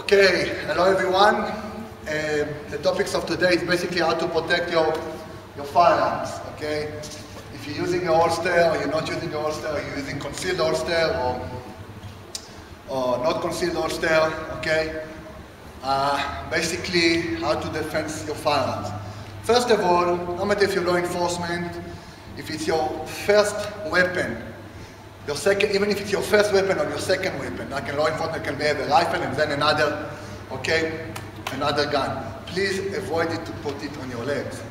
Okay, hello everyone. The topics of today is basically how to protect your firearms, okay? If you're using a holster or you're not using a holster, or you're using concealed holster or not concealed holster, okay? Basically, how to defend your firearms. First of all, no matter if you're law enforcement, if it's your first weapon, your second, even if it's your first weapon or your second weapon, like in law enforcement can be a rifle and then another, okay, another gun. Please avoid it to put it on your legs,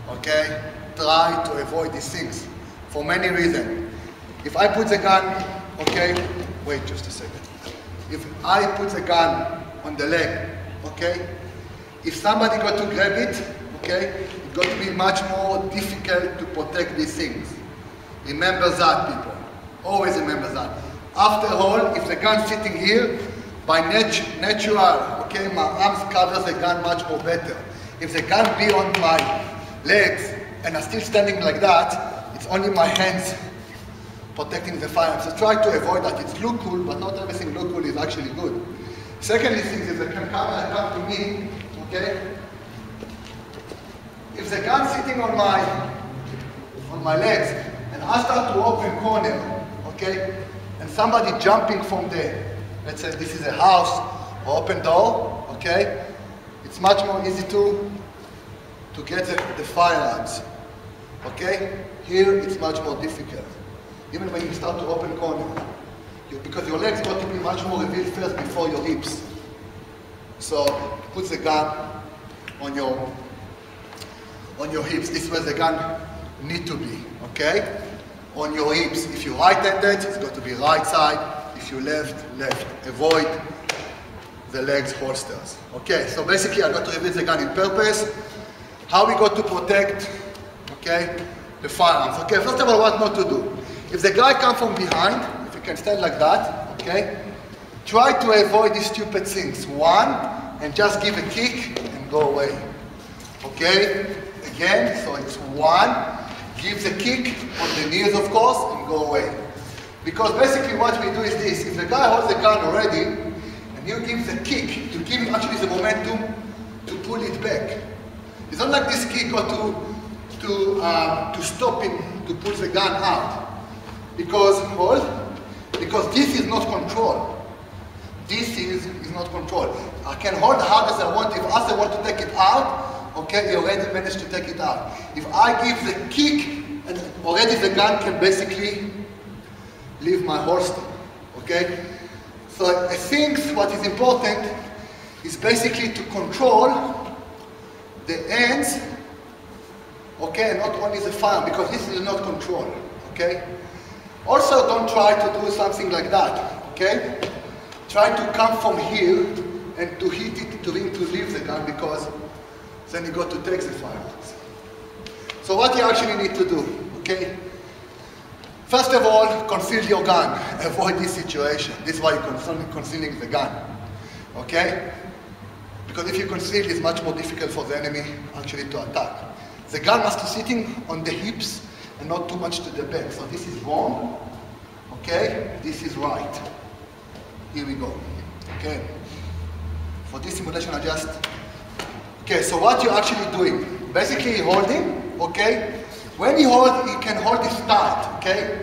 okay? Try to avoid these things for many reasons. If I put the gun, okay, wait just a second. If I put the gun on the leg, okay, if somebody got to grab it, okay, it's going to be much more difficult to protect these things. Remember that, people. Always remember that. After all, if the gun's sitting here, by natural, okay, my arms covers the gun much more better. If the gun be on my legs and I'm still standing like that, it's only my hands protecting the firearm. So try to avoid that. It's look cool, but not everything look cool is actually good. Secondly, if the camera come to me, okay, if the gun's sitting on my legs and I start to open corner, okay, and somebody jumping from there, let's say this is a house or open door, okay, it's much more easy to get the firearms, okay? Here it's much more difficult, even when you start to open corner, because your legs got to be much more revealed first before your hips. So put the gun on your hips. This is where the gun need to be, okay? On your hips. If you're right-handed, it's got to be right side. If you're left, left. Avoid the legs holsters. Okay, so basically I got to reveal the gun in purpose. How we got to protect, okay, the firearms. Okay, first of all, what not to do. If the guy comes from behind, if you can stand like that, okay, try to avoid these stupid things. One, and just give a kick and go away. Okay, again, so it's one, give the kick on the knees, of course, and go away. Because basically what we do is this. If the guy holds the gun already, and you give the kick, to give him actually the momentum to pull it back. It's not like this kick got to stop him to pull the gun out. Because this is not control. This is not control. I can hold hard as I want. If I want to take it out, okay, you already managed to take it out. If I give the kick, and already the gun can basically leave my holster, okay? So I think what is important is basically to control the ends, okay, and not only the firearm, because this is not control, okay? Also, don't try to do something like that, okay? Try to come from here and to hit it, to leave the gun, because then you got to take the firearms. So what you actually need to do, okay? First of all, conceal your gun. Avoid this situation. This is why you're concealing the gun, okay? Because if you conceal, it's much more difficult for the enemy actually to attack. The gun must be sitting on the hips and not too much to the back. So this is wrong, okay? This is right. Here we go, okay? For this simulation, okay, so what you're actually doing, basically holding, okay? When you hold, you can hold this tight, okay?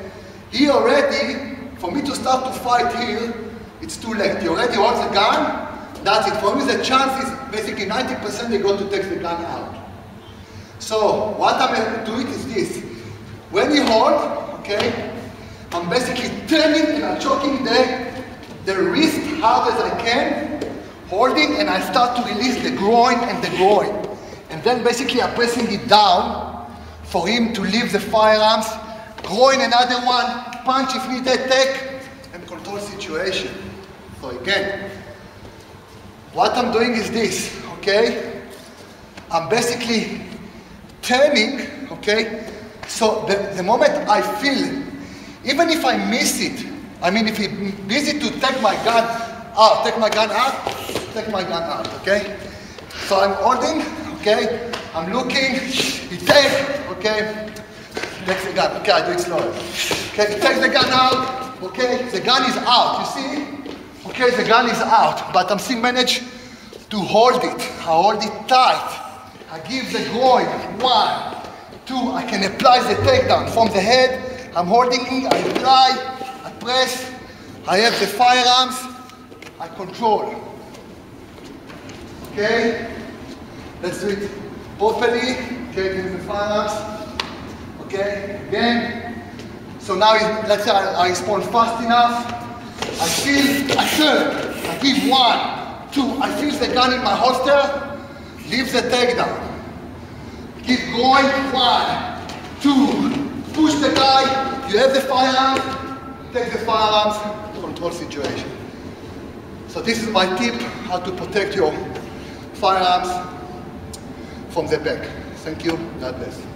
He already, for me to start to fight here, it's too late. You already hold the gun, that's it. For me, the chance is basically 90% they're going to take the gun out. So, what I'm doing is this. When you hold, okay, I'm basically turning and I'm choking the wrist hard as I can, holding, and I start to release the groin and the groin. And then basically I'm pressing it down for him to leave the firearms, groin another one, punch if needed, take, and control situation. So again, what I'm doing is this, okay? I'm basically turning, okay? So the moment I feel, even if I miss it, I mean if he's busy to take my gun out, take my gun out, okay? So I'm holding, okay? I'm looking, he takes, okay? Takes the gun, okay, I do it slowly. Okay, he takes the gun out, okay? The gun is out, you see? Okay, the gun is out, but I'm still managed to hold it. I hold it tight. I give the groin 1, 2. I can apply the takedown from the head. I'm holding it, I apply, I press. I have the firearms, I control. Okay? Let's do it properly. Okay, give the firearms. Okay, again. So now, let's say I respond fast enough. I feel, I turn, I give 1, 2. I feel the gun in my holster, leave the takedown. Keep going, 1, 2. Push the guy, you have the firearms, take the firearms, control situation. So this is my tip, how to protect your firearms from the back. Thank you, God bless.